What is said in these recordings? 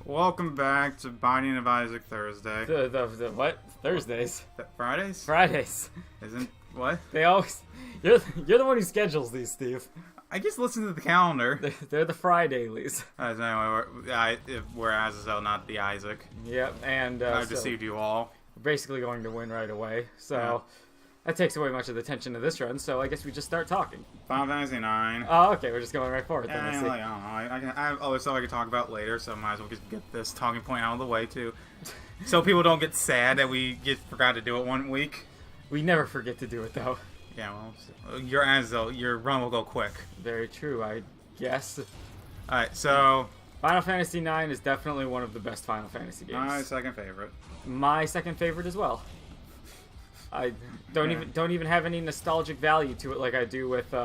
Welcome back to Binding of Isaac Thursday. The what? Thursdays. Fridays? Fridays. Isn't what? They always. You're the one who schedules these, Steve. I just listen to the calendar. They're the Fridailies. Anyway, we're Azazel, not the Isaac. Yep, and I've deceived you all. We're basically going to win right away, so that takes away much of the tension of this run. So I guess we just start talking. Final Fantasy IX. Oh, okay, we're just going right forward. Yeah, Then. I don't know. I have other stuff I can talk about later, so might as well just get this talking point out of the way too, so people don't get sad that we just forgot to do it one week. We never forget to do it though. Yeah, well, your Azazel, your run will go quick. Very true, I guess. Alright, so Final Fantasy IX is definitely one of the best Final Fantasy games. my second favorite. My second favorite as well. I don't even have any nostalgic value to it like I do with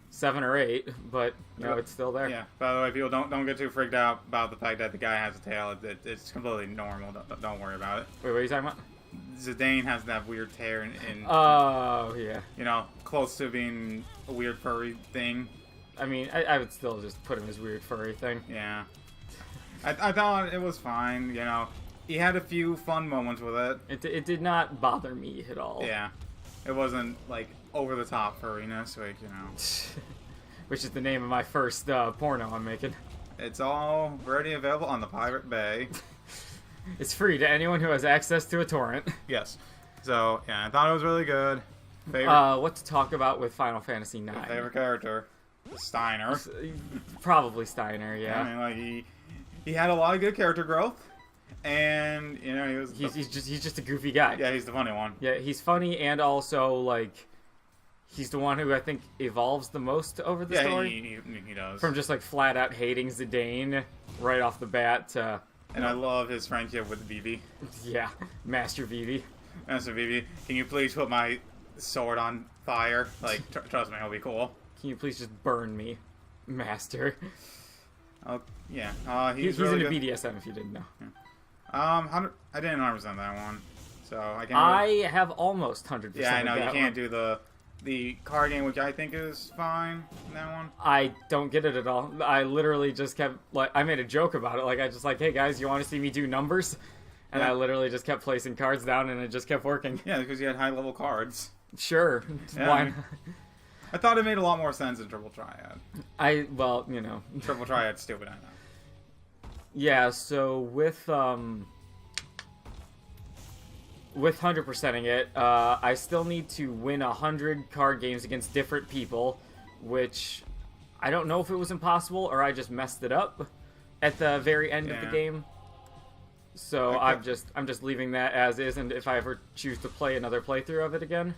7 or 8, but it's still there. Yeah. By the way, people don't get too freaked out about the fact that the guy has a tail. It's completely normal. Don't worry about it. Wait, what are you talking about? Zidane has that weird tear in Oh, yeah. Close to being a weird furry thing. I mean, I would still just put him as weird furry thing. Yeah. I thought it was fine, He had a few fun moments with it. It did not bother me at all. Yeah. It wasn't, like, over-the-top furriness, like, Which is the name of my first porno I'm making. It's all ready available on the Pirate Bay. It's free to anyone who has access to a torrent. Yes. So, yeah, I thought it was really good. Favorite, what to talk about with Final Fantasy IX? favorite character? Steiner. Probably Steiner, yeah. I mean, he had a lot of good character growth, and he's just a goofy guy. Yeah, he's the funny one. Yeah, he's funny, and also like he's the one who I think evolves the most over the story. He does. From just like flat out hating Zidane right off the bat to. And I love his friendship with Vivi. Yeah, Master Vivi. Master Vivi, can you please put my sword on fire? Like, trust me, it'll be cool. Can you please just burn me, Master? Oh, yeah. He's into really good. BDSM, if you didn't know. Yeah. I didn't understand that one, so I can't. I have almost 100%. Yeah, I know you can't one. do the card game, which I think is fine in that one. I don't get it at all. I literally just kept I made a joke about it. Like I just hey guys, you want to see me do numbers? And I literally just kept placing cards down, and it just kept working. Yeah, because you had high level cards. Sure. Yeah, Why? I thought it made a lot more sense than Triple Triad. Triple Triad's stupid, I know. Yeah, so with 100%ing it, I still need to win 100 card games against different people, which I don't know if it was impossible or I just messed it up at the very end of the game. So okay. I'm just leaving that as is, and if I ever choose to play another playthrough of it again.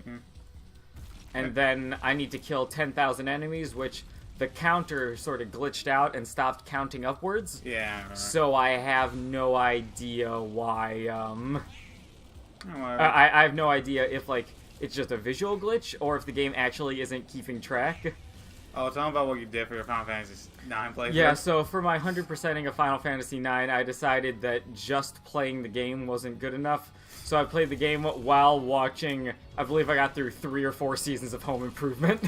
And then I need to kill 10,000 enemies, which the counter sort of glitched out and stopped counting upwards. Yeah. Right. So I have no idea why, I have no idea if, it's just a visual glitch, or if the game actually isn't keeping track. Oh, tell me about what you did for your Final Fantasy IX playthrough. Yeah, so for my 100%ing of Final Fantasy IX, I decided that just playing the game wasn't good enough. So I played the game while watching, I believe I got through 3 or 4 seasons of Home Improvement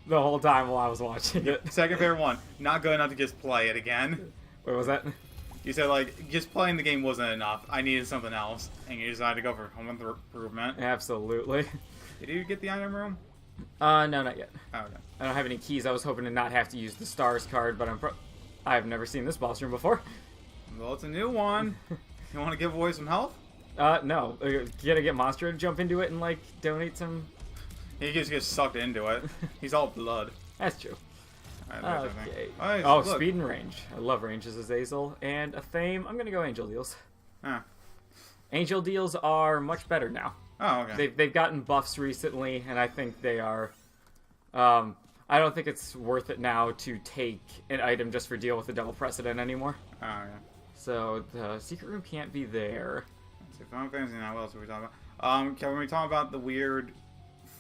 the whole time while I was watching it. Second favorite one, not good enough to just play it again. What was that? You said, just playing the game wasn't enough. I needed something else. And you decided to go for Home Improvement. Absolutely. Did you get the item room? No, not yet. Oh, okay. I don't have any keys. I was hoping to not have to use the stars card, but I've never seen this boss room before. Well, it's a new one. You want to give away some health? No. You gotta get Monster to jump into it and, donate some... He just gets sucked into it. He's all blood. That's true. Right, okay. Speed and range. I love range as Azazel. And a Fame, I'm gonna go Angel Deals. Angel Deals are much better now. Oh, okay. They've gotten buffs recently, and I think they are... I don't think it's worth it now to take an item just for deal with the double precedent anymore. Oh, yeah. So the secret room can't be there. Let's see, Final Fantasy now, what else are we talking about? Can we talk about the weird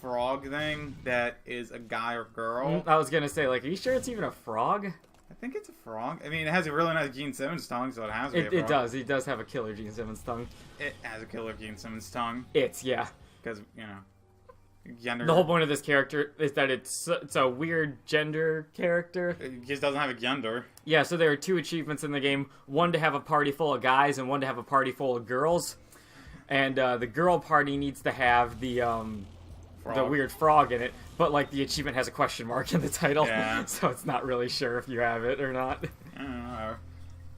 frog thing that is a guy or girl? I was gonna say, are you sure it's even a frog? I think it's a frog. I mean, it has a really nice Gene Simmons tongue, so it has to be a frog. It does. He does have a killer Gene Simmons tongue. It has a killer Gene Simmons tongue. Yeah. Because, gender. The whole point of this character is that it's a weird gender character. It just doesn't have a gender. Yeah, so there are 2 achievements in the game. One to have a party full of guys, and one to have a party full of girls. And the girl party needs to have the weird frog in it. But, like, the achievement has a question mark in the title. Yeah. So it's not really sure if you have it or not. I don't know.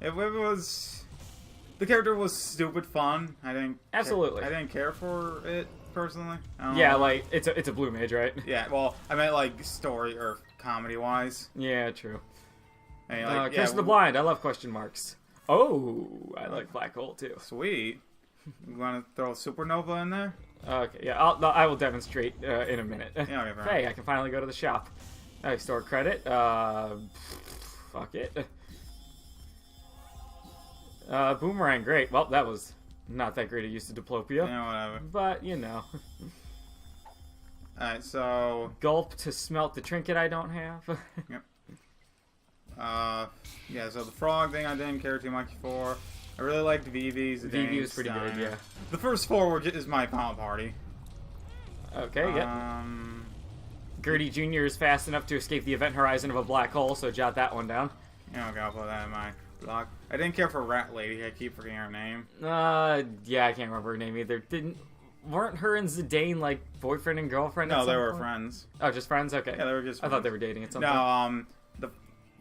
It was... The character was stupid fun. Absolutely. I didn't care for it, personally. Yeah, like, it's a blue mage, right? Yeah, well, I meant, like, story or comedy-wise. Yeah, true. I mean, like, Curse of the Blind, I love question marks. Oh, I like Black Hole, too. Sweet. You want to throw a supernova in there? Okay, yeah, I will demonstrate in a minute. Yeah, okay, Hey, I can finally go to the shop. I store credit. Fuck it. Boomerang, great. Well, that was not that great a use of Diplopia. Yeah, whatever. But, you know. Alright, so... Gulp to smelt the trinket I don't have. Yep. Yeah, so the frog thing I didn't care too much for. I really liked Vivi's. Vivi was pretty good, yeah. The first 4 is my final party. Okay, yeah. Gertie Jr. is fast enough to escape the event horizon of a black hole, so jot that one down. Yeah, okay, I'll put that in my blog. I didn't care for Rat Lady. I keep forgetting her name. Yeah, I can't remember her name either. Weren't her and Zidane, like, boyfriend and girlfriend? No, they were friends. Oh, just friends? Okay. Yeah, they were just friends. I thought they were dating at some point. No, the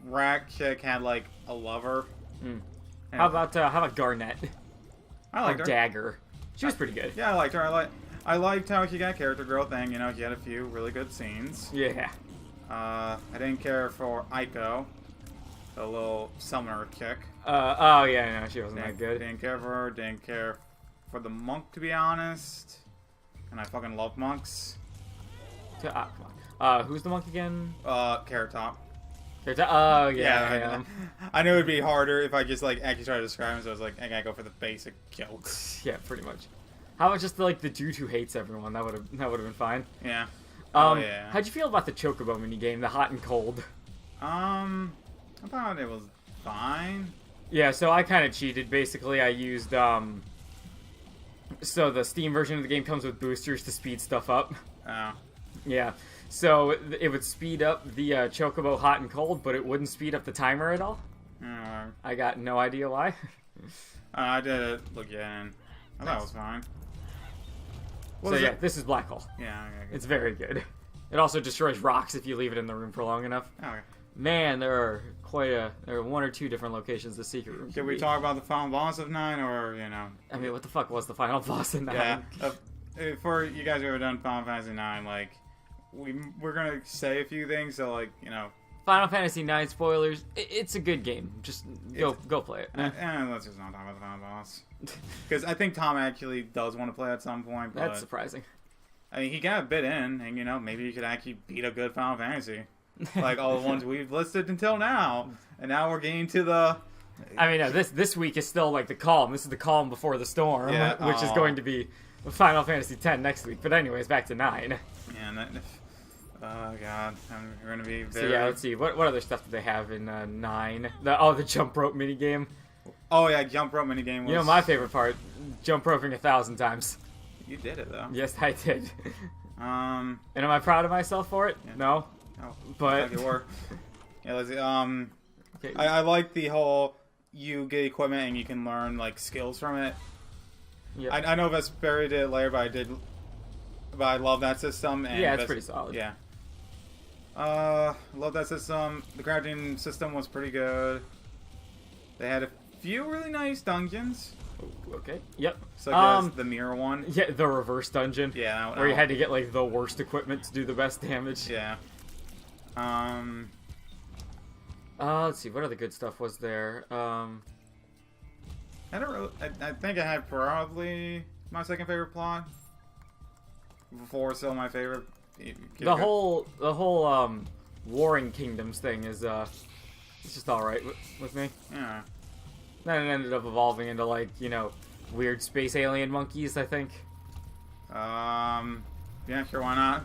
rat chick had, like, a lover. How about Garnet? I liked her. Dagger. She was pretty good. Yeah, I liked her. I liked how she got character growth thing. You know, she had a few really good scenes. Yeah. I didn't care for Aiko, the little summoner chick. Oh yeah, no, she wasn't that good. Didn't care for her. Didn't care for the monk, to be honest. And I fucking love monks. Come on. Who's the monk again? Carrot Top. Oh yeah. I knew it'd be harder if I just like actually tried to describe him. So I was like, I gotta go for the basic jokes. Yeah, pretty much. How about just like the dude who hates everyone? That would have been fine. Yeah. Yeah. How'd you feel about the Chocobo minigame, the hot and cold? I thought it was fine. Yeah, so I kind of cheated. Basically, I used so the Steam version of the game comes with boosters to speed stuff up. Oh. Yeah. So it would speed up the Chocobo hot and cold, but it wouldn't speed up the timer at all. I got no idea why. I did it again. I thought it was fine. So yeah, this is Black Hole. Yeah, okay. It's very good. It also destroys rocks if you leave it in the room for long enough. Okay. Man, there are 1 or 2 different locations the secret room. Should we talk about the final boss of 9, or you know? I mean, what the fuck was the final boss in 9? Yeah. For you guys who have done Final Fantasy 9, like we're gonna say a few things, so like you know. Final Fantasy 9 spoilers. It's a good game. Just go play it. Let's just not talk about the final boss. Because I think Tom actually does want to play at some point. But, that's surprising. I mean, he got a bit in, and you know, maybe he could actually beat a good Final Fantasy, like all the ones we've listed until now. And now we're getting to the. I mean, no, this week is still like the calm. This is the calm before the storm, which is going to be Final Fantasy X next week. But anyways, back to 9. Yeah. Oh god, we're gonna be very... So yeah, let's see. What other stuff do they have in 9? The jump rope minigame. Oh yeah, jump rope minigame was... You know my favorite part? Jump roping 1,000 times. You did it though. Yes, I did. And am I proud of myself for it? Yeah. No. Oh, but... Like you were. Yeah, let's see. Okay. I like the whole, you get equipment and you can learn like skills from it. Yeah. I know Vesperia did it later, but I love that system. And yeah, it's pretty solid. Yeah. Love that system. The crafting system was pretty good. They had a few really nice dungeons. Okay. Yep. So like the mirror one. Yeah, the reverse dungeon. Yeah. Where you had to get like the worst equipment to do the best damage. Yeah. Let's see. What other good stuff was there? I think I had probably my second favorite plot. Before still my favorite. The whole Warring Kingdoms thing is it's just all right with me. Yeah. Then it ended up evolving into like weird space alien monkeys. I think. Yeah, sure, why not?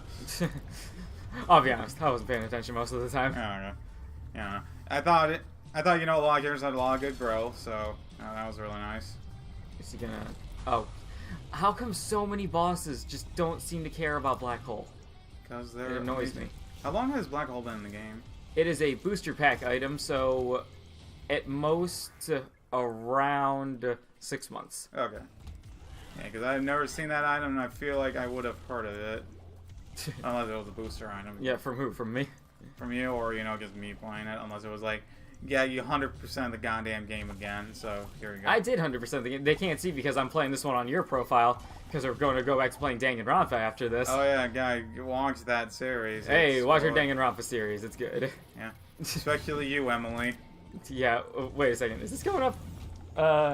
I'll be honest, I wasn't paying attention most of the time. Yeah. I thought a lot of characters had a lot of good growth, so that was really nice. Is he gonna? Oh, How come so many bosses just don't seem to care about Black Hole? Because It annoys me. How long has Black Hole been in the game? It is a booster pack item, so at most around 6 months. Okay. Yeah, because I've never seen that item, and I feel like I would have heard of it. Unless it was a booster item. Yeah, from who? From me? From you, or, you know, just me playing it. Unless it was like, yeah, you 100% the goddamn game again, so here we go. I did 100% the game. They can't see because I'm playing this one on your profile, because we're going to go back to playing Danganronpa after this. Oh yeah, guy, watch that series. Hey, watch our Danganronpa series. It's good. Yeah. Especially you, Emily. Yeah, wait a second. Is this going up?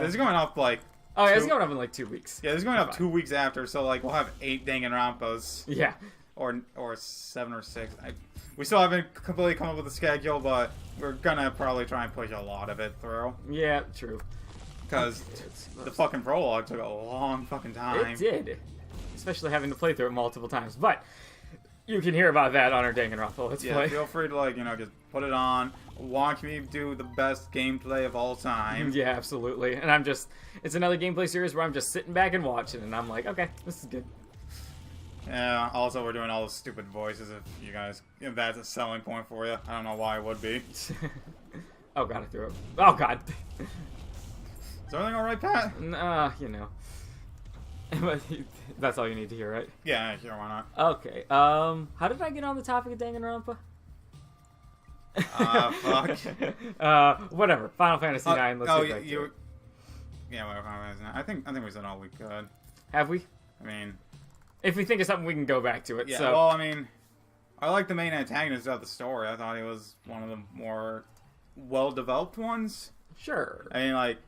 This is going up, like... Oh, yeah, it's going up in, like, 2 weeks. Yeah, this is going up 2 weeks after, so, like, we'll have 8 Danganronpas. Yeah. Or 7 or 6. We still haven't completely come up with a schedule, but we're gonna probably try and push a lot of it through. Yeah, true. Because the fucking prologue took a long fucking time. It did. Especially having to play through it multiple times. But you can hear about that on our Danganronpa Let's Play. Feel free to, like, you know, just put it on. Watch me do the best gameplay of all time. Yeah, absolutely. And I'm just... It's another gameplay series where I'm just sitting back and watching, and I'm like, okay, this is good. Yeah, also we're doing all those stupid voices if that's a selling point for you. I don't know why it would be. Oh god, I threw it. Oh god. Is everything alright, Pat? You know. That's all you need to hear, right? Yeah, sure, why not? Okay, how did I get on the topic of Danganronpa? Fuck. Whatever. Final Fantasy IX, let's get back to it. Yeah, whatever, Final Fantasy IX. I think we said all we could. Have we? I mean... If we think of something, we can go back to it. Yeah, so. well, I mean, I like the main antagonist of the story. I thought he was one of the more well-developed ones. Sure. I mean, like,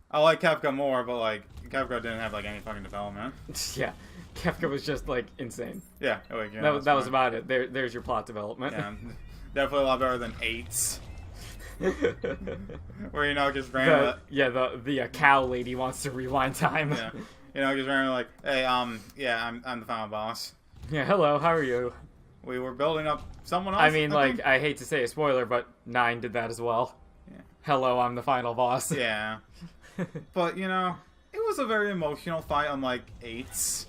I like Kefka more, but, like, Kefka didn't have, like, any fucking development. Yeah. Kefka was just, like, insane. Yeah. Like, yeah that was about it. There's your plot development. Yeah. Definitely a lot better than 8's. Where, you know, just randomly... The cow lady wants to rewind time. Yeah. You know, just randomly like, hey, yeah, I'm the final boss. Yeah, hello, how are you? We were building up someone else. I mean, I hate to say a spoiler, but 9 did that as well. Yeah. Hello, I'm the final boss. Yeah. But, you know, it was a very emotional fight, unlike 8's.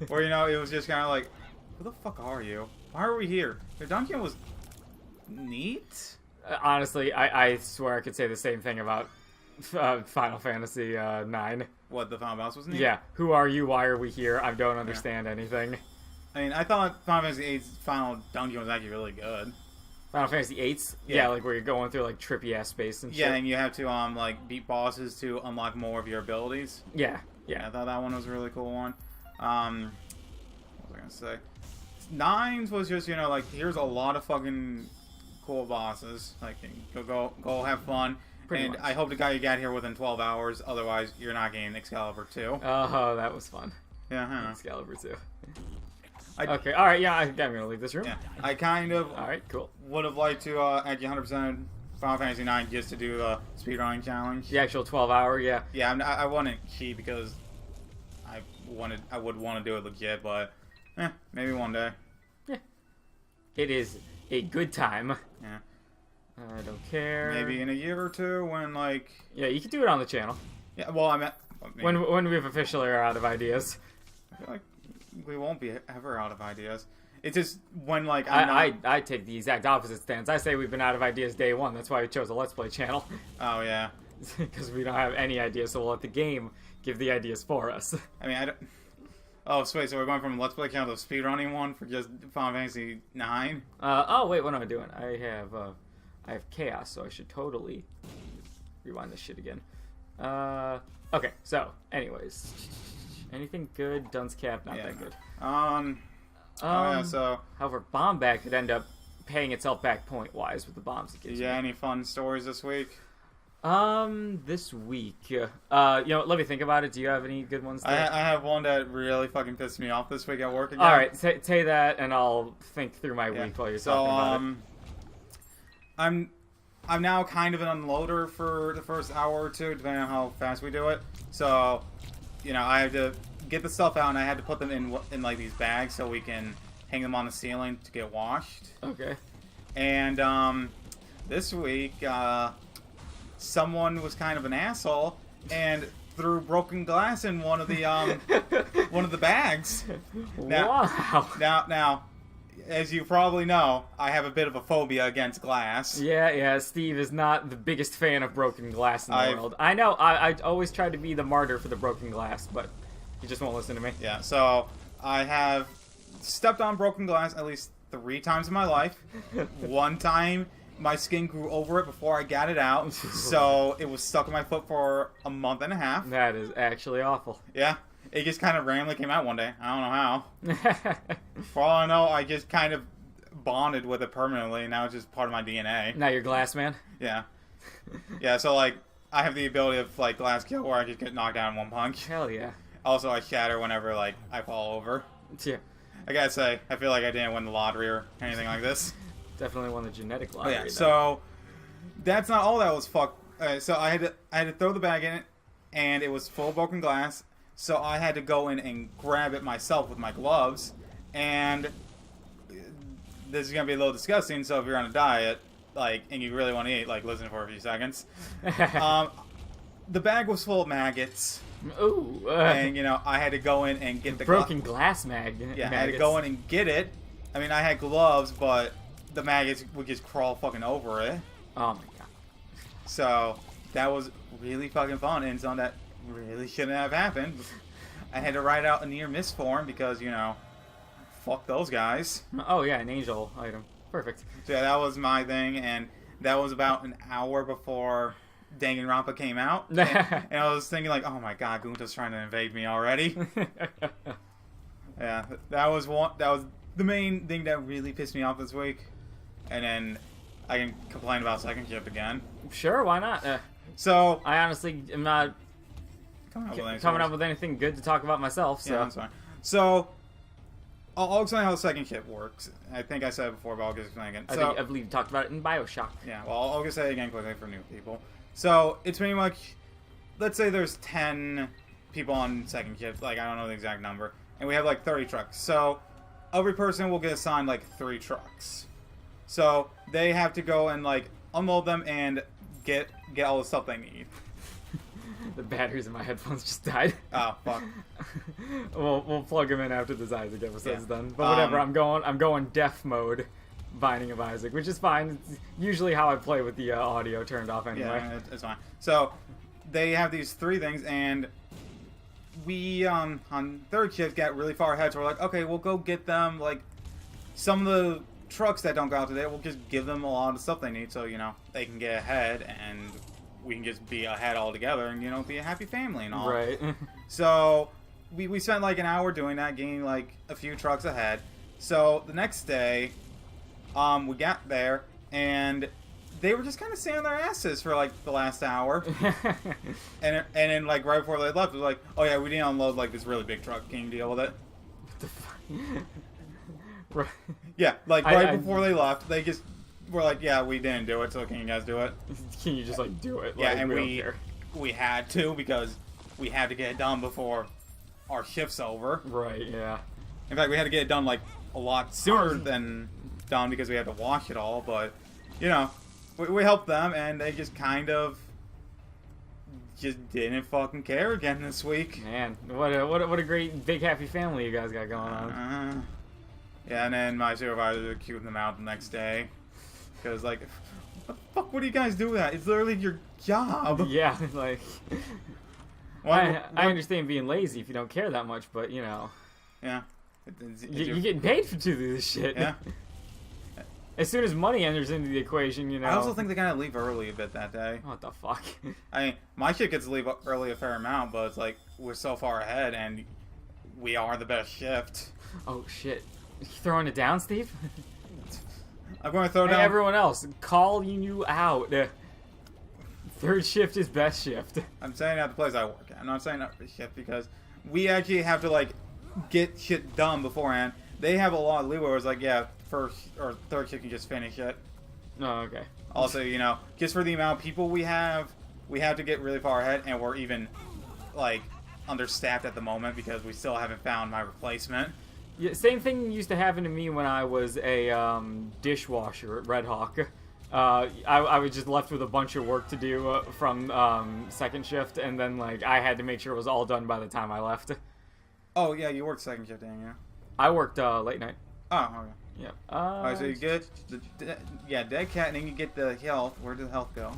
Where, you know, it was just kind of like, who the fuck are you? Why are we here? The dungeon was neat? Honestly, I swear I could say the same thing about Final Fantasy 9. What, the final boss was neat? Yeah. Who are you? Why are we here? I don't understand anything. I mean, I thought Final Fantasy VIII's final dungeon was actually really good. Final Fantasy VIII's? Yeah, like where you're going through like trippy ass space and shit. Yeah, and you have to like beat bosses to unlock more of your abilities. Yeah. I thought that one was a really cool one. What was I gonna say? 9's was just, you know, like, here's a lot of fucking cool bosses. Like, go have fun. Pretty much. I hope the guy you got here within 12 hours, otherwise you're not getting Excalibur 2. Oh, that was fun. Yeah, I know. Excalibur 2. Okay, alright, yeah, I'm gonna leave this room. Yeah, I kind of alright, cool. would have liked to add you 100% Final Fantasy 9 just to do the speedrunning challenge. The actual 12-hour, yeah. Yeah, I wouldn't cheat because I would want to do it legit, but maybe one day. Yeah. It is a good time. Yeah. I don't care. Maybe in a year or two when, like... Yeah, you can do it on the channel. Yeah, well, I meant... When we've officially are out of ideas. I feel like we won't be ever out of ideas. It's just when, like, I take the exact opposite stance. I say we've been out of ideas day one. That's why we chose a Let's Play channel. Oh, yeah. Because we don't have any ideas, so we'll let the game give the ideas for us. I mean, I don't... Oh, so wait, so we're going from Let's Play channel to speedrunning one for just Final Fantasy 9? Oh, wait, what am I doing? I have chaos, so I should totally rewind this shit again. Okay, so, anyways. Anything good? Dunce Cap, not that good. Yeah, so... However, Bomb Bag could end up paying itself back point-wise with the bombs it gives you. Yeah, any fun stories this week? This week, you know, let me think about it. Do you have any good ones there? I have one that really fucking pissed me off this week at work again. Alright, say that, and I'll think through my week while you're talking about it. I'm now kind of an unloader for the first hour or two, depending on how fast we do it. So, you know, I have to get the stuff out, and I had to put them in like these bags so we can hang them on the ceiling to get washed. Okay. And this week, someone was kind of an asshole and threw broken glass in one of the one of the bags. Wow. Now, as you probably know, I have a bit of a phobia against glass. Yeah, Steve is not the biggest fan of broken glass in the world. I know, I always tried to be the martyr for the broken glass, but he just won't listen to me. Yeah, so I have stepped on broken glass at least 3 times in my life. One time, my skin grew over it before I got it out, so it was stuck in my foot for a month and a half. That is actually awful. Yeah, it just kind of randomly came out one day. I don't know how. For all I know, I just kind of bonded with it permanently, and now it's just part of my DNA. Now you're glass man? Yeah. Yeah, so, like, I have the ability of, like, glass kill where I just get knocked down in one punch. Hell yeah. Also, I shatter whenever, like, I fall over. Yeah. I gotta say, I feel like I didn't win the lottery or anything like this. Definitely won the genetic lottery. Oh, yeah, so that's not all that was fucked. So I had to throw the bag in it, and it was full of broken glass. So I had to go in and grab it myself with my gloves. And this is gonna be a little disgusting. So if you're on a diet, like, and you really want to eat, like, listen for a few seconds. The bag was full of maggots. Ooh. And you know, I had to go in and get the broken glass mag. Yeah, maggots. I had to go in and get it. I mean, I had gloves, but the maggots would just crawl fucking over it. Oh my god. So that was really fucking fun, and something that really shouldn't have happened. I had to write out a near miss form because, you know, fuck those guys. Oh yeah, an angel item. Perfect. So yeah, that was my thing, and that was about an hour before Danganronpa came out. And I was thinking like, oh my god, Gunta's trying to invade me already. Yeah, that was the main thing that really pissed me off this week. And then I can complain about second shift again. Sure, why not? So I honestly am not coming up with anything good to talk about myself. So yeah, that's fine. So I'll explain how the second shift works. I think I said it before, but I'll just explain again. I believe you talked about it in BioShock. Yeah, well, I'll just say it again quickly for new people. So it's pretty much, let's say there's 10 people on second shift. Like, I don't know the exact number, and we have like 30 trucks. So every person will get assigned like 3 trucks. So they have to go and like unload them and get all the stuff they need. The batteries in my headphones just died. Oh fuck. We'll plug them in after this Isaac episode's done. But whatever, I'm going deaf mode, Binding of Isaac, which is fine. It's usually how I play with the audio turned off anyway. Yeah, it's fine. So they have these 3 things, and we on third shift got really far ahead. So we're like, okay, we'll go get them like some of the trucks that don't go out today. We'll just give them a lot of stuff they need, so you know they can get ahead and we can just be ahead all together and, you know, be a happy family and all. Right. So we spent like an hour doing that, getting like a few trucks ahead. So the next day, we got there and they were just kind of sitting on their asses for like the last hour. and then like right before they left, it was like, oh yeah, we didn't unload like this really big truck. Can you deal with it? What the fuck? Right. Yeah, like before they left, they just were like, yeah, we didn't do it, so can you guys do it? Can you just like do it? Yeah, like, and we had to because we had to get it done before our shift's over. Right, yeah. In fact, we had to get it done like a lot sooner than done because we had to wash it all, but you know, we helped them and they just kind of just didn't fucking care again this week. Man, what a great big happy family you guys got going on. Yeah, and then my supervisor queued them out the next day because like, what the fuck would you guys do with that? It's literally your job. Yeah, like I understand being lazy if you don't care that much, but you know. Yeah. You're getting paid to do this shit. Yeah. As soon as money enters into the equation, you know. I also think they gotta leave early a bit that day. What the fuck? I mean, my shift gets to leave early a fair amount, but it's like we're so far ahead and we are the best shift. Oh shit! You throwing it down, Steve? I'm going to throw down. Everyone else, calling you out. Third shift is best shift. I'm saying at the place I work at. I'm not saying that for shift because we actually have to like get shit done beforehand. They have a lot of leeway where it's like, yeah, first or third shift can just finish it. Oh, okay. Also, you know, just for the amount of people we have to get really far ahead, and we're even like understaffed at the moment because we still haven't found my replacement. Yeah, same thing used to happen to me when I was a dishwasher at Red Hawk. I was just left with a bunch of work to do from second shift, and then like I had to make sure it was all done by the time I left. Oh yeah, you worked second shift, didn't you? I worked late night. Oh, okay. Yep. Alright, so you get dead cat, and then you get the health. Where did the health go?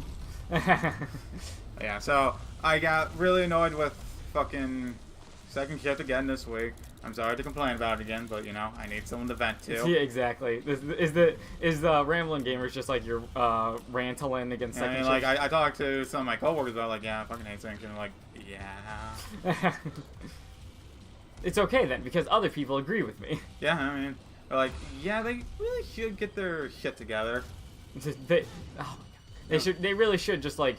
Yeah, so I got really annoyed with fucking second shift again this week. I'm sorry to complain about it again, but you know, I need someone to vent to. Yeah, exactly. Is the Ramblin gamers just like your rantalin against second shift? Like I talked to some of my coworkers about like, yeah, I fucking hate second shift. I'm like, yeah. It's okay then, because other people agree with me. Yeah, I mean, they're like, yeah, they really should get their shit together. They really should just like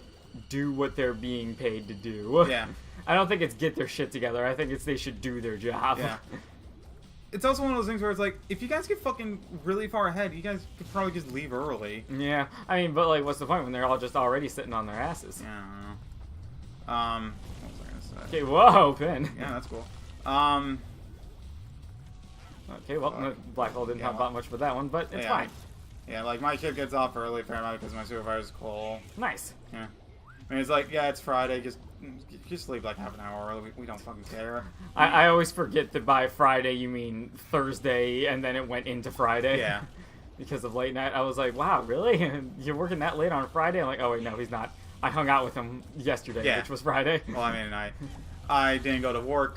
do what they're being paid to do. Yeah. I don't think it's get their shit together. I think it's they should do their job. Yeah. It's also one of those things where it's like, if you guys get fucking really far ahead, you guys could probably just leave early. Yeah. I mean, but like, what's the point when they're all just already sitting on their asses? Yeah, I don't know. What was I gonna say? Okay, whoa, Pin. Yeah, that's cool. Okay, well, Black Hole didn't have that much for that one, but it's fine. Yeah, like my shift gets off early apparently because my supervisor's cool. Nice. Yeah. I mean, it's like, yeah, it's Friday, just sleep like half an hour early. We don't fucking care. I always forget that by Friday you mean Thursday, and then it went into Friday. Yeah. Because of late night. I was like, wow, really? You're working that late on a Friday? I'm like, oh, wait, no, he's not. I hung out with him yesterday, which was Friday. Well, I mean, I didn't go to work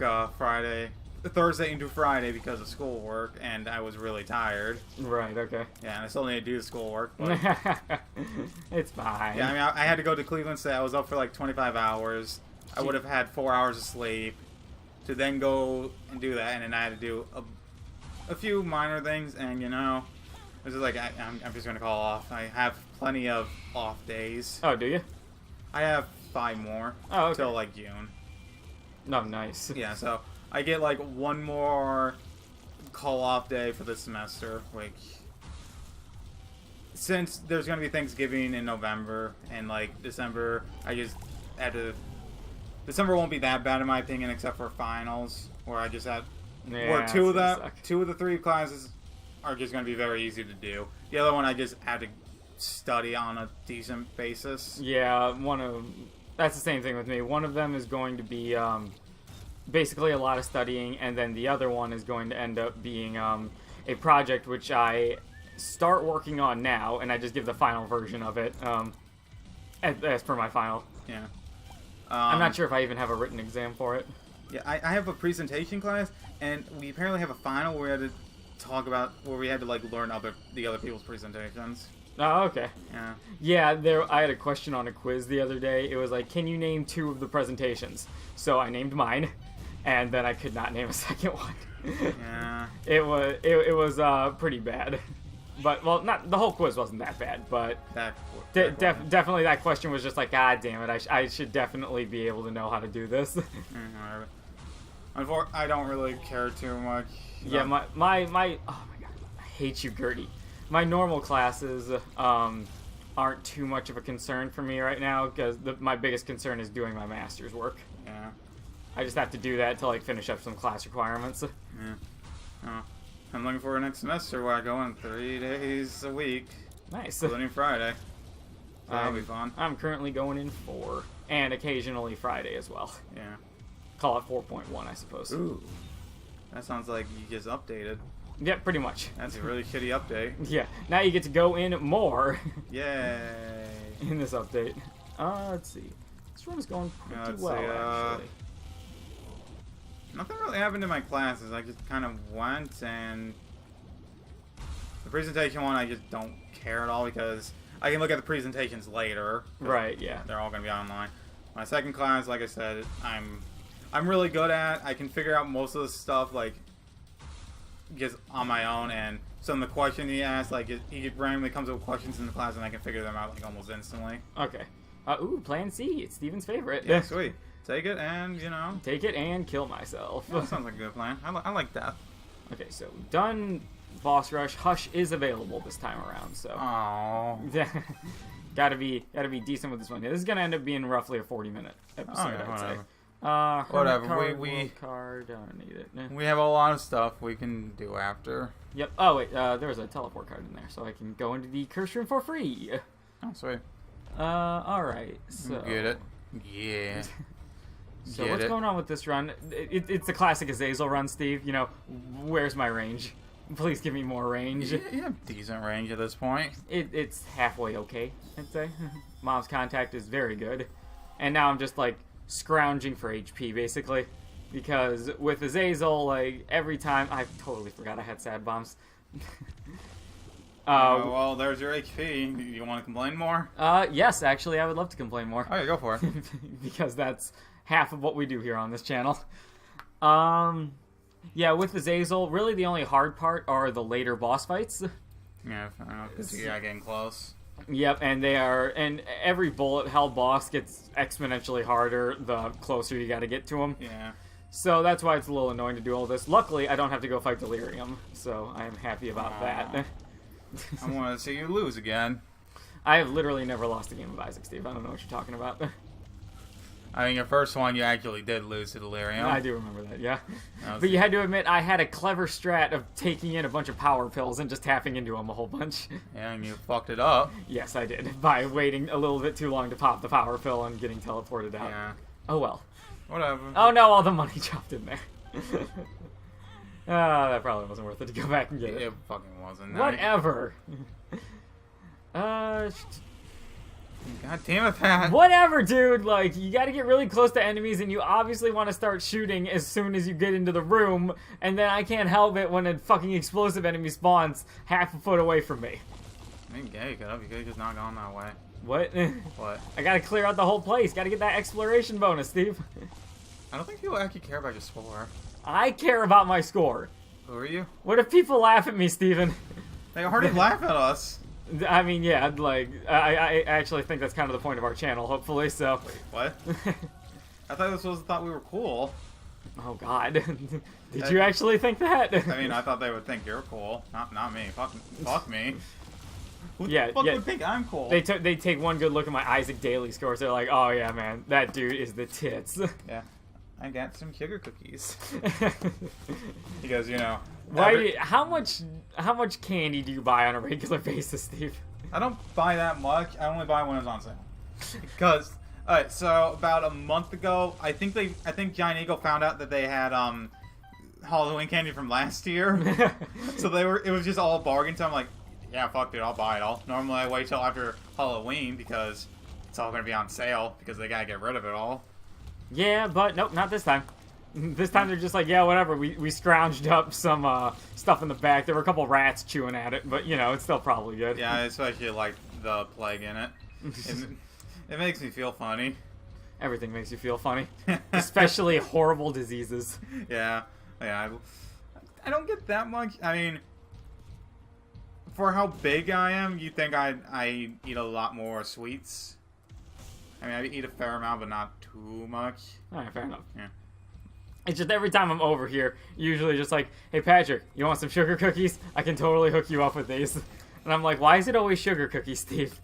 Thursday into Friday because of schoolwork, and I was really tired. Right, okay. Yeah, and I still need to do the schoolwork, but... It's fine. Yeah, I mean, I had to go to Cleveland State. I was up for like 25 hours. I would have had 4 hours of sleep to then go and do that, and then I had to do a few minor things, and you know, this is like, I'm just going to call off. I have plenty of off days. Oh, do you? I have 5 more till like June. No, nice. Yeah, so I get like 1 more call off day for the semester, which since there's gonna be Thanksgiving in November and like December, I just had to. December won't be that bad in my opinion, except for finals, where I just had where 2 of the 3 classes are just gonna be very easy to do. The other one I just had to study on a decent basis. Yeah, that's the same thing with me. One of them is going to be basically a lot of studying, and then the other one is going to end up being a project which I start working on now, and I just give the final version of it as per my final. Yeah. I'm not sure if I even have a written exam for it. Yeah, I have a presentation class, and we apparently have a final where we had to talk about, where we had to like learn the other people's presentations. Oh, okay. Yeah. Yeah, I had a question on a quiz the other day. It was like, can you name 2 of the presentations? So I named mine, and then I could not name a second one. Yeah. It was pretty bad. But, well, not the whole quiz wasn't that bad, but definitely that question was just like, god damn it, I should definitely be able to know how to do this. Unfortunately, I don't really care too much. Yeah, my oh my god, I hate you, Gertie. My normal classes aren't too much of a concern for me right now, because my biggest concern is doing my master's work. Yeah. I just have to do that to like finish up some class requirements. Yeah. Oh. I'm looking for next semester where I go in 3 days a week. Nice. Including Friday. So that'll be fun. I'm currently going in 4, and occasionally Friday as well. Yeah. Call it 4.1, I suppose. Ooh. That sounds like you just updated. Yeah, pretty much. That's a really shitty update. Yeah. Now you get to go in more. Yay. In this update. Let's see. This run is going pretty well, actually. Nothing really happened in my classes. I just kind of went, and the presentation one I just don't care at all because I can look at the presentations later. Right, yeah. They're all going to be online. My second class, like I said, I'm really good at. I can figure out most of the stuff like just on my own, and some of the questions he asks, like he randomly comes up with questions in the class, and I can figure them out like almost instantly. Okay. Ooh, Plan C. It's Steven's favorite. Yeah, sweet. Take it and, you know... Take it and kill myself. Yeah, that sounds like a good plan. I like that. Okay, so done boss rush. Hush is available this time around, so... Aww. gotta be decent with this one. This is gonna end up being roughly a 40-minute episode, I'd say. Whatever, Card, we world card, don't need it. we have a lot of stuff we can do after. Yep. Oh wait, there was a teleport card in there, so I can go into the curse room for free. Oh, sweet. All right. So Get it? Yeah. So Get what's it. going on with this run? It's the classic Azazel run, Steve. You know, where's my range? Please give me more range. You have decent range at this point. It's halfway okay, I'd say. Mom's contact is very good. And now I'm just, like, scrounging for HP, basically. Because with Azazel, like, every time... I totally forgot I had sad bombs. Well, there's your HP. Do you want to complain more? Yes, actually, I would love to complain more. Okay, go for it. Because that's half of what we do here on this channel. Yeah, with Azazel, really the only hard part are the later boss fights. Yeah, I know, because you got getting close. Yep, and every bullet hell boss gets exponentially harder the closer you gotta get to them. Yeah. So that's why it's a little annoying to do all this. Luckily, I don't have to go fight Delirium, so I am happy about that. I want to see you lose again. I have literally never lost a game of Isaac, Steve. I don't know what you're talking about. I mean, your first one, you actually did lose to Delirium. I do remember that, yeah. That was- But you had to admit, I had a clever strat of taking in a bunch of power pills and just tapping into them a whole bunch. Yeah, and you fucked it up. Yes, I did. By waiting a little bit too long to pop the power pill and getting teleported out. Yeah. Oh well. Whatever. Oh no, all the money dropped in there. That probably wasn't worth it to go back and get it. It fucking wasn't. Whatever. God damn it, Pat. Whatever, dude. Like, you gotta get really close to enemies, and you obviously want to start shooting as soon as you get into the room, and then I can't help it when a fucking explosive enemy spawns half a foot away from me. I mean, yeah, you could have just not gone that way. What? What? I gotta clear out the whole place. Gotta get that exploration bonus, Steve. I don't think people actually care about your score. I care about my score. Who are you? What if people laugh at me, Steven? They already laugh at us. I mean, yeah, like, I actually think that's kind of the point of our channel, hopefully, so... Wait, what? I thought this was thought we were cool. Oh, God. Did you actually think that? I mean, I thought they would think you're cool. Not me. Fuck me. Who Yeah, the fuck yeah. would think I'm cool? They take one good look at my Isaac Daily scores. They're like, oh, yeah, man, that dude is the tits. Yeah. I got some sugar cookies. Because, you know... How much candy do you buy on a regular basis, Steve? I don't buy that much. I only buy when it's on sale. Because, alright, so about a month ago, I think Giant Eagle found out that they had Halloween candy from last year. So it was just all bargain. So I'm like, yeah, fuck it, I'll buy it all. Normally I wait till after Halloween because it's all gonna be on sale because they gotta get rid of it all. Yeah, but nope, not this time. This time they're just like, yeah, whatever. We scrounged up some stuff in the back. There were a couple rats chewing at it, but you know, it's still probably good. Yeah, I especially like the plague in it. It makes me feel funny. Everything makes you feel funny, especially horrible diseases. Yeah. I don't get that much. I mean, for how big I am, you think I eat a lot more sweets. I mean, I eat a fair amount, but not too much. Alright, fair enough. Yeah. It's just every time I'm over here, usually just like, hey Patrick, you want some sugar cookies? I can totally hook you up with these. And I'm like, why is it always sugar cookies, Steve?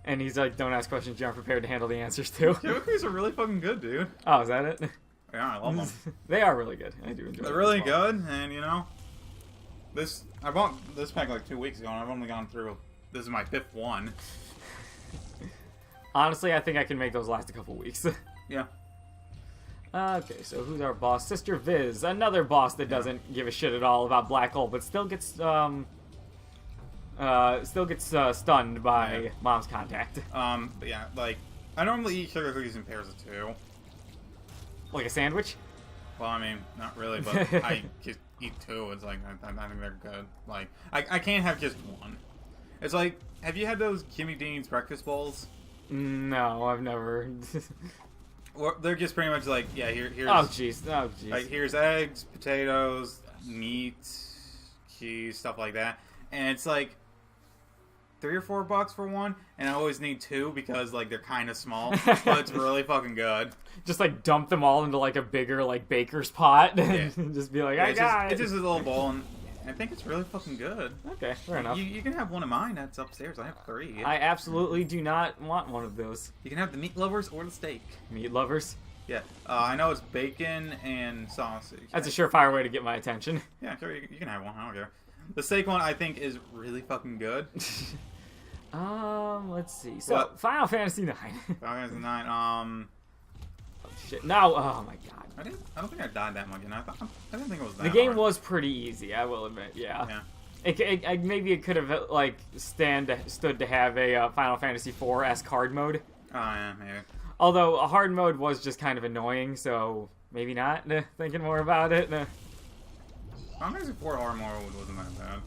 And he's like, don't ask questions you aren't prepared to handle the answers to. Sugar cookies are really fucking good, dude. Oh, is that it? Yeah, I love them. They are really good. I do enjoy them. They're really as well. good, and you know, I bought this pack like 2 weeks ago, and I've only gone through. This is my 5th one. Honestly, I think I can make those last a couple weeks. Yeah. Okay, so who's our boss? Sister Viz, another boss that doesn't give a shit at all about Black Hole, but still gets stunned by Mom's contact. But yeah, like I normally eat sugar cookies in pairs of 2. Like a sandwich? Well, I mean, not really, but I just eat 2. It's like I think they're good. Like I can't have just one. It's like, have you had those Jimmy Dean's breakfast bowls? No, I've never. Or they're just pretty much like, yeah, here's. Oh jeez, oh jeez. Like here's eggs, potatoes, meat, cheese, stuff like that, and it's like $3 or $4 for one, and I always need 2 because like they're kind of small, but it's really fucking good. Just like dump them all into like a bigger like baker's pot, and Yeah. just be like, Yeah, I got it. It's just a little bowl, and I think it's really fucking good. Okay, fair enough. You can have one of mine. That's upstairs. I have 3. I absolutely do not want one of those. You can have the meat lovers or the steak. Meat lovers. Yeah, I know it's bacon and sausage. That's a surefire way to get my attention. Yeah, sure, you can have one. I don't care. The steak one, I think, is really fucking good. Let's see. So, What? Final Fantasy 9. Final Fantasy 9. Oh, shit. No, oh my god. I don't think I died that much, and I didn't think it was that The game hard. was pretty easy, I will admit, yeah. Yeah. Maybe it could have, like, stood to have a Final Fantasy 4-esque hard mode. Oh, yeah, maybe. Although, a hard mode was just kind of annoying, so maybe not, thinking more about it. Final Fantasy 4 hard mode wasn't that bad.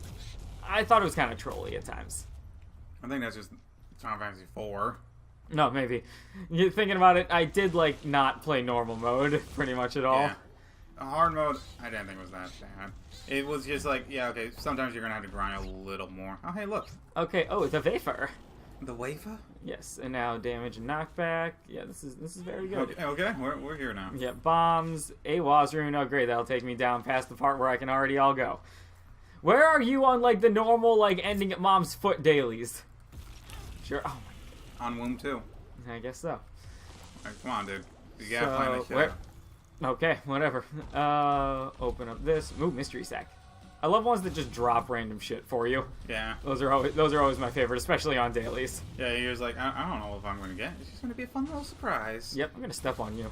I thought it was kind of trolly at times. I think that's just Final Fantasy 4. No, maybe. You're thinking about it, I did, like, not play normal mode pretty much at all. Yeah. Hard mode, I didn't think it was that bad. It was just like, yeah, okay, sometimes you're gonna have to grind a little more. Oh, hey, look. Okay, oh, the Wafer. The wafer? Yes, and now damage and knockback. Yeah, this is very good. Okay, we're here now. Yeah, bombs, AWAS rune. Oh, great, that'll take me down past the part where I can already all go. Where are you on, like, the normal, like, ending at mom's foot dailies? Sure. Oh, my On Womb 2. I guess so. Right, come on, dude. You gotta find this shit where- out. Okay, whatever. Open up this. Ooh, mystery sack. I love ones that just drop random shit for you. Yeah. Those are always my favorite, especially on dailies. Yeah, you're just like, I don't know if I'm gonna get. It's just gonna be a fun little surprise. Yep, I'm gonna step on you.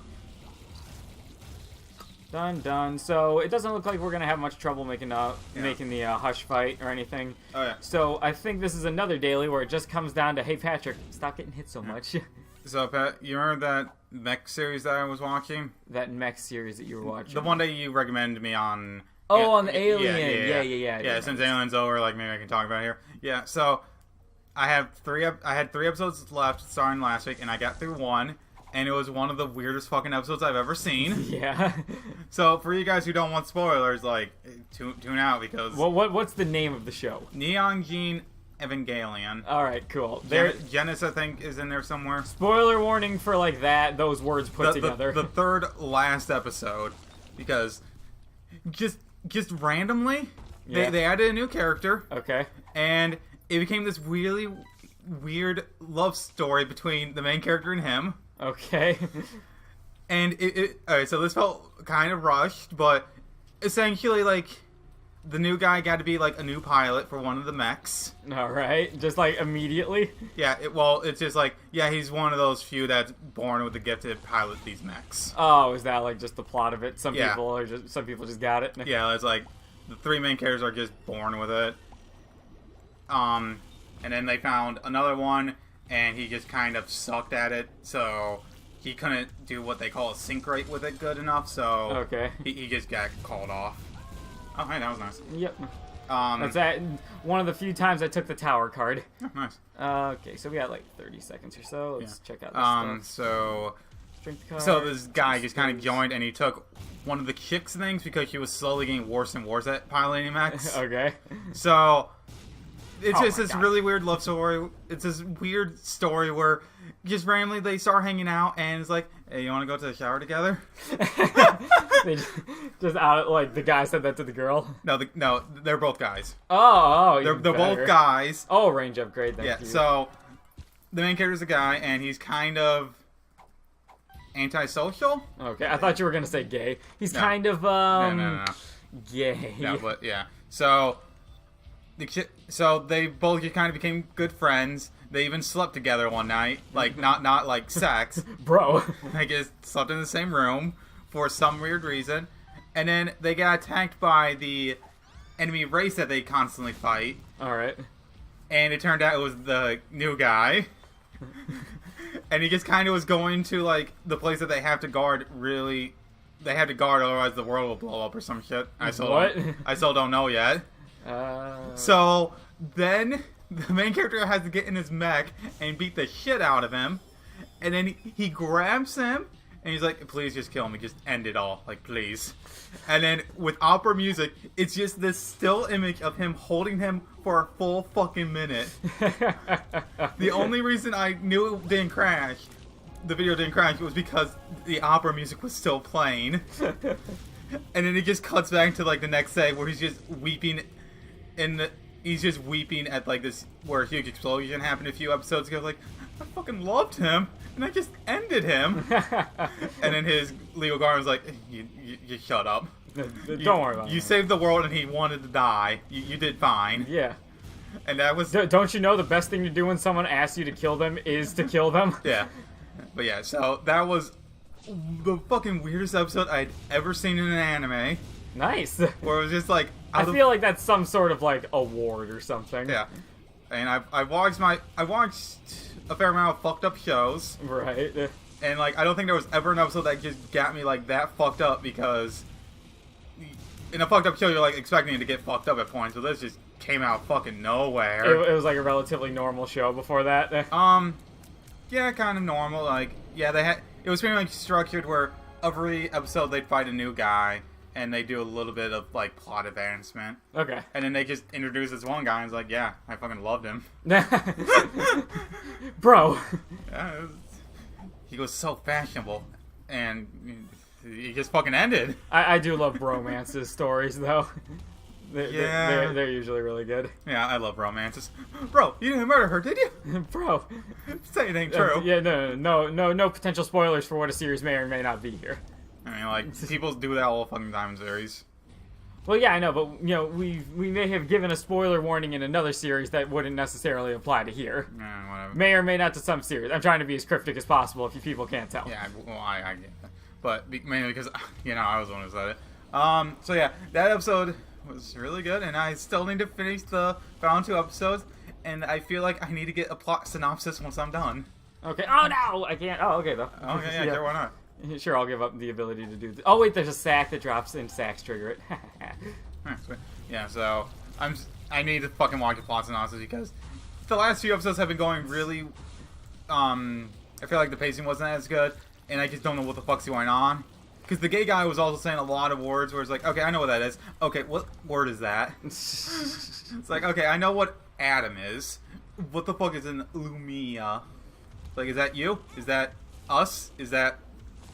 Done. So it doesn't look like we're gonna have much trouble making the hush fight or anything. Oh yeah. So I think this is another daily where it just comes down to, hey Patrick, stop getting hit so much. So Pat, you remember that mech series that I was watching? That mech series that you were watching. The one that you recommended me on. Oh, on the Alien. Yeah. Yeah, Since Alien's over, like maybe I can talk about it here. Yeah. So I had 3 episodes left starting last week, and I got through 1. And it was one of the weirdest fucking episodes I've ever seen. Yeah. So for you guys who don't want spoilers, like tune out because What's the name of the show? Neon Gene Evangelion. All right, cool. Genesis, I think, is in there somewhere. Spoiler warning for like those words put together. The third last episode, because just randomly they added a new character. Okay. And it became this really weird love story between the main character and him. Okay. And alright, so this felt kind of rushed, but essentially, like, the new guy got to be, like, a new pilot for one of the mechs. Alright, just, like, immediately? Yeah, it's just like, yeah, he's one of those few that's born with the gift to pilot these mechs. Oh, is that, like, just the plot of it? Some Yeah. people just got it? Yeah, it's like, the 3 main characters are just born with it. And then they found another one, and he just kind of sucked at it, so he couldn't do what they call a sync rate with it good enough, so Okay. he just got called off. Oh, hey, that was nice. Yep. That's That's one of the few times I took the tower card. nice. Okay, so we got like 30 seconds or so. Let's check out this stuff. So Strength card. this guy just kind of joined, and he took one of the chick's things because she was slowly getting worse and worse at piloting mechs. Okay. So it's Oh just my this God. really weird love story. It's this weird story where just randomly they start hanging out, and it's like, hey, you want to go to the shower together? They just out, like, the guy said that to the girl. No, they're both guys. Oh, They're even both better. guys. Oh, range upgrade, thank Yeah. you. So the main character's a guy, and he's kind of antisocial. Okay, I thought you were gonna say gay. He's No. kind of, No. gay. No, but yeah. So they both just kind of became good friends. They even slept together one night, like not like sex. Bro. They just slept in the same room for some weird reason, and then they got attacked by the enemy race that they constantly fight, Alright. and it turned out it was the new guy. And he just kind of was going to, like, the place that they have to guard. Really, they have to guard, otherwise the world will blow up or some shit. I still don't know yet. So then the main character has to get in his mech and beat the shit out of him, and then he grabs him and he's like, please just kill me, just end it all, like, please. And then with opera music, it's just this still image of him holding him for a full fucking minute. The only reason I knew it didn't crash, the video didn't crash, was because the opera music was still playing. And then it just cuts back to, like, the next day where he's just weeping he's just weeping at, like, this, where a huge explosion happened a few episodes ago, like, I fucking loved him, and I just ended him. And then his legal guard was like, you shut up. Don't worry about it. You saved the world, and he wanted to die. You did fine. Yeah. And that was... Don't you know the best thing to do when someone asks you to kill them is to kill them? Yeah. But yeah, so that was the fucking weirdest episode I'd ever seen in an anime. Nice. Where it was just like... I feel like that's some sort of, like, award or something. Yeah. And I watched a fair amount of fucked up shows. Right. And, like, I don't think there was ever an episode that just got me, like, that fucked up, because in a fucked up show, you're, like, expecting it to get fucked up at points, but this just came out fucking nowhere. It was, like, a relatively normal show before that. Yeah, kind of normal. Like, yeah, it was pretty much structured where every episode they'd fight a new guy, and they do a little bit of, like, plot advancement. Okay. And then they just introduce this one guy, and it's like, yeah, I fucking loved him. Bro. Yeah, he was so fashionable, and he just fucking ended. I do love bromances stories, though. They're usually really good. Yeah, I love romances. Bro, you didn't murder her, did you? Bro. Say it ain't true. Yeah, no potential spoilers for what a series may or may not be here. I mean, like, people do that all fucking time in series. Well, yeah, I know, but, you know, we may have given a spoiler warning in another series that wouldn't necessarily apply to here. Yeah, whatever. May or may not to some series. I'm trying to be as cryptic as possible if you people can't tell. Yeah, well, I get that. But mainly because, you know, I was the one who said it. So yeah, that episode was really good, and I still need to finish the final 2 episodes, and I feel like I need to get a plot synopsis once I'm done. Okay. Oh, no! I can't. Oh, okay, though. Okay, yeah, sure, why not? Sure, I'll give up the ability to do this. Oh, wait, there's a sack that drops in. Sacks trigger it. Alright, sweet. Yeah, so I need to fucking watch the plot synopsis because the last few episodes have been going really. I feel like the pacing wasn't as good, and I just don't know what the fuck's going on. Because the gay guy was also saying a lot of words where it's like, okay, I know what that is. Okay, what word is that? It's like, okay, I know what Adam is. What the fuck is an Lumia? Like, is that you? Is that us? Is that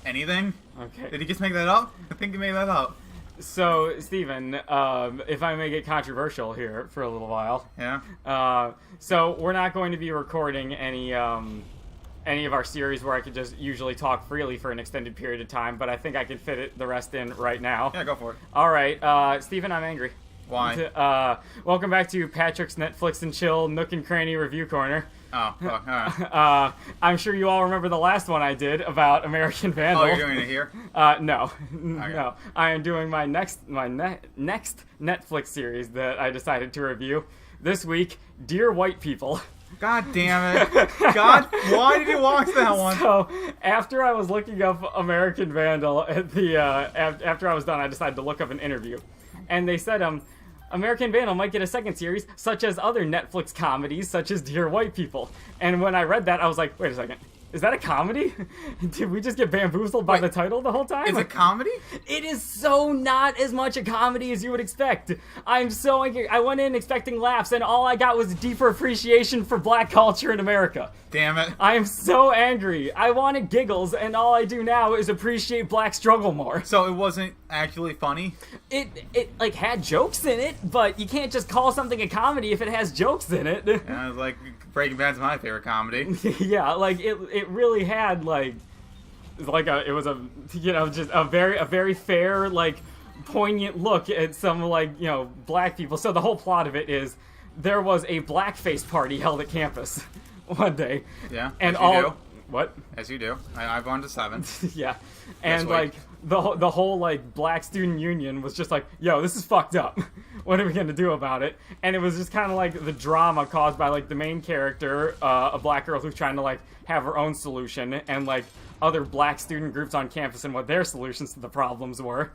anything? Okay. Did he just make that up? I think he made that up. So, Steven, if I may get controversial here for a little while. Yeah? So, we're not going to be recording any of our series where I could just usually talk freely for an extended period of time, but I think I can fit the rest in right now. Yeah, go for it. Alright, Steven, I'm angry. Why? Welcome back to Patrick's Netflix and Chill Nook and Cranny Review Corner. Oh, fuck, alright. I'm sure you all remember the last one I did about American Vandal. Oh, you're doing it here? No. Okay. No. I am doing my next Netflix series that I decided to review this week, Dear White People. God damn it. God, why did you watch that one? So, after I was looking up American Vandal, at the after I was done, I decided to look up an interview. And they said, American Vandal might get a second series, such as other Netflix comedies, such as Dear White People. And when I read that, I was like, wait a second. Is that a comedy? Did we just get bamboozled by the title the whole time? Is it comedy? It is so not as much a comedy as you would expect. I'm so angry. I went in expecting laughs, and all I got was deeper appreciation for black culture in America. Damn it. I am so angry. I wanted giggles, and all I do now is appreciate black struggle more. So it wasn't actually funny? It like, had jokes in it, but you can't just call something a comedy if it has jokes in it. Yeah, like, Breaking Bad's my favorite comedy. Yeah, like, it really had, like it was a, you know, just a very fair, like, poignant look at some, like, you know, black people. So the whole plot of it is there was a blackface party held at campus one day. Yeah, and as you do. What? As you do. I've gone to 7. Yeah. And, like, the whole, like, black student union was just like, yo, this is fucked up. What are we going to do about it? And it was just kind of like the drama caused by, like, the main character, a black girl who's trying to, like, have her own solution, and, like, other black student groups on campus and what their solutions to the problems were.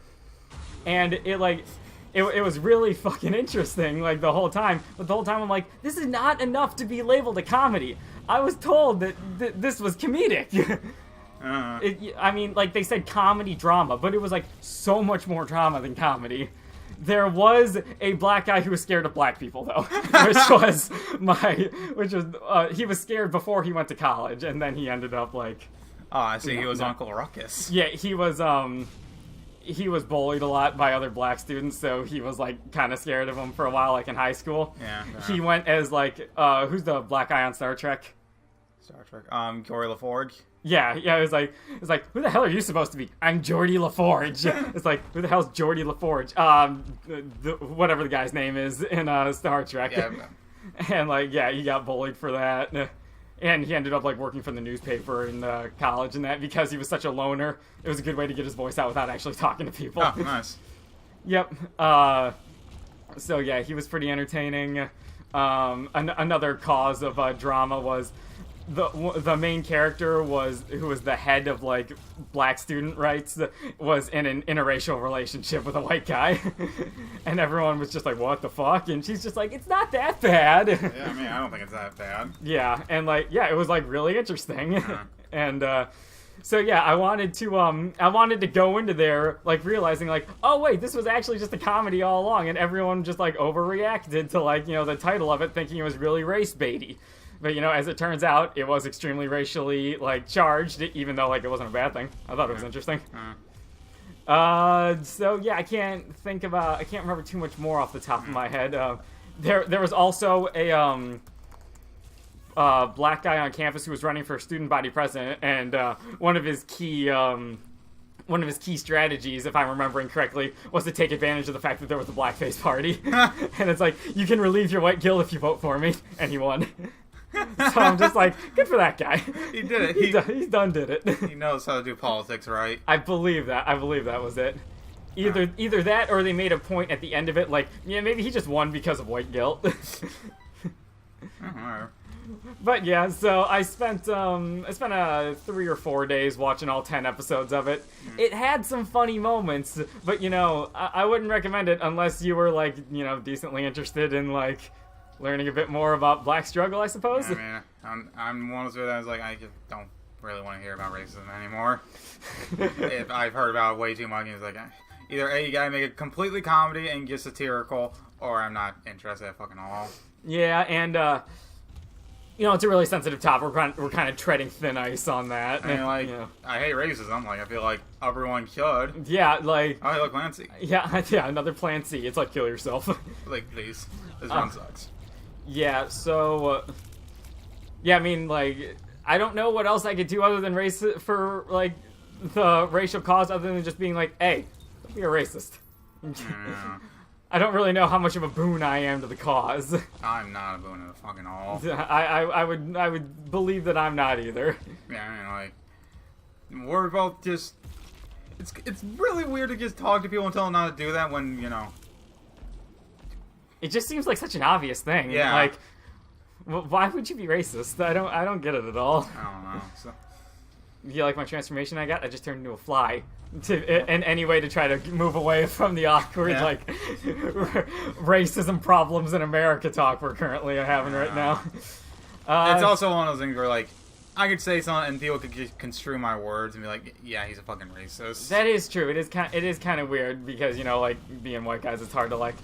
And it, like, it was really fucking interesting, like, the whole time. But the whole time I'm like, this is not enough to be labeled a comedy. I was told that this was comedic. I mean, like, they said comedy drama, but it was, like, so much more drama than comedy. There was a black guy who was scared of black people, though, he was scared before he went to college, and then he ended up, like... Oh, I see, he was Uncle Ruckus. Yeah, he was bullied a lot by other black students, so he was, like, kind of scared of them for a while, like, in high school. Yeah. He went as, like, who's the black guy on Star Trek? Star Trek. Corey LaForge. Yeah, it was like, who the hell are you supposed to be? I'm Geordie LaForge. It's like, who the hell's Geordie LaForge? Whatever the guy's name is in Star Trek. Yeah. And like, yeah, he got bullied for that. And he ended up like working for the newspaper in college and that because he was such a loner. It was a good way to get his voice out without actually talking to people. Oh, nice. Yep. So yeah, he was pretty entertaining. Another cause of drama was the main character who was the head of like black student rights was in an interracial relationship with a white guy, and everyone was just like, what the fuck? And she's just like, it's not that bad. Yeah, I mean, I don't think it's that bad. Yeah, and like, yeah, it was like really interesting. And so yeah, I wanted to go into there like realizing like, oh wait, this was actually just a comedy all along, and everyone just like overreacted to like, you know, the title of it, thinking it was really race baity. But, you know, as it turns out, it was extremely racially, like, charged, even though, like, it wasn't a bad thing. I thought it was interesting. So, yeah, I can't remember too much more off the top of my head. There was also a, black guy on campus who was running for student body president, and, one of his key strategies, if I'm remembering correctly, was to take advantage of the fact that there was a blackface party. And it's like, you can relieve your white guilt if you vote for me. And he won. So I'm just like, good for that guy. He did it. He done did it. He knows how to do politics, right? I believe that was it. Either that, or they made a point at the end of it, like, yeah, maybe he just won because of white guilt. But yeah, so I spent 3 or 4 days watching all 10 episodes of it. It had some funny moments, but you know, I wouldn't recommend it unless you were like, you know, decently interested in like learning a bit more about black struggle, I suppose. I mean, I'm one of those guys like, I just don't really want to hear about racism anymore. If I've heard about it way too much, it's like, either A, you gotta make it completely comedy and just satirical, or I'm not interested at fucking all. Yeah, and you know, it's a really sensitive topic. We're kind of treading thin ice on that. I mean, like, you know. I hate racism. Like, I feel like everyone should. Yeah, like... Oh, look, Plan C. Yeah, another Plan C. It's like, kill yourself. Like, please. This one sucks. Yeah, so... yeah, I mean, like, I don't know what else I could do other than for, like, the racial cause, other than just being like, hey, don't be a racist. I don't really know how much of a boon I am to the cause. I'm not a boon at fucking all. I would believe that I'm not either. Yeah, I mean, like, we're both just... It's really weird to just talk to people and tell them not to do that when, you know... It just seems like such an obvious thing. Yeah. Like, why would you be racist? I don't get it at all. I don't know. So... You like my transformation I got? I just turned into a fly. In any way to try to move away from the awkward, like, racism problems in America talk we're currently having right now. It's also one of those things where, like, I could say something and people could just construe my words and be like, yeah, he's a fucking racist. That is true. It is kind of weird because, you know, like, being white guys, it's hard to, like,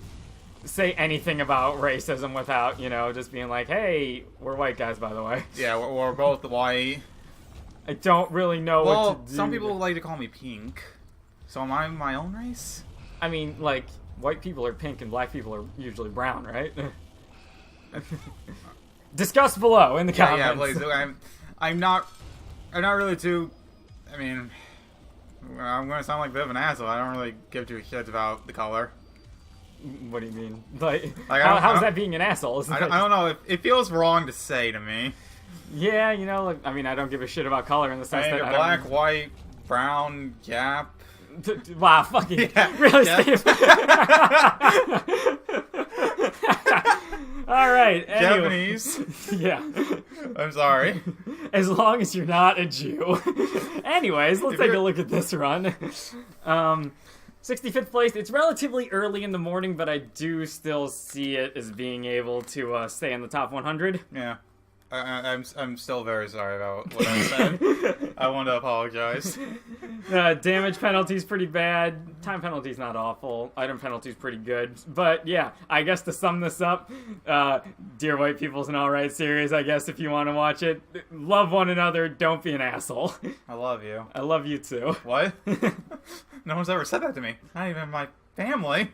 say anything about racism without, you know, just being like, hey, we're white guys, by the way. Yeah, we're both white. I don't really know what to do. Some people like to call me pink. So am I my own race? I mean, like, white people are pink and black people are usually brown, right? Discuss below in the comments. Yeah, please. I'm not really too... I mean, I'm going to sound like a bit of an asshole. I don't really give two shits about the color. What do you mean? Like how's that being an asshole? I don't know. It feels wrong to say to me. Yeah, you know, like, I mean, I don't give a shit about color in the sense that black, white, brown, Jap. Wow, fucking really, Steve. All right, anyway. Japanese. Yeah. I'm sorry. As long as you're not a Jew. Anyways, let's take a look at this run. 65th place. It's relatively early in the morning, but I do still see it as being able to stay in the top 100. Yeah. I'm still very sorry about what I said. I want to apologize. Damage penalty's pretty bad. Time penalty's not awful. Item penalty's pretty good. But yeah, I guess to sum this up, Dear White People's an alright series, I guess, if you want to watch it. Love one another, don't be an asshole. I love you. I love you too. What? No one's ever said that to me. Not even my family.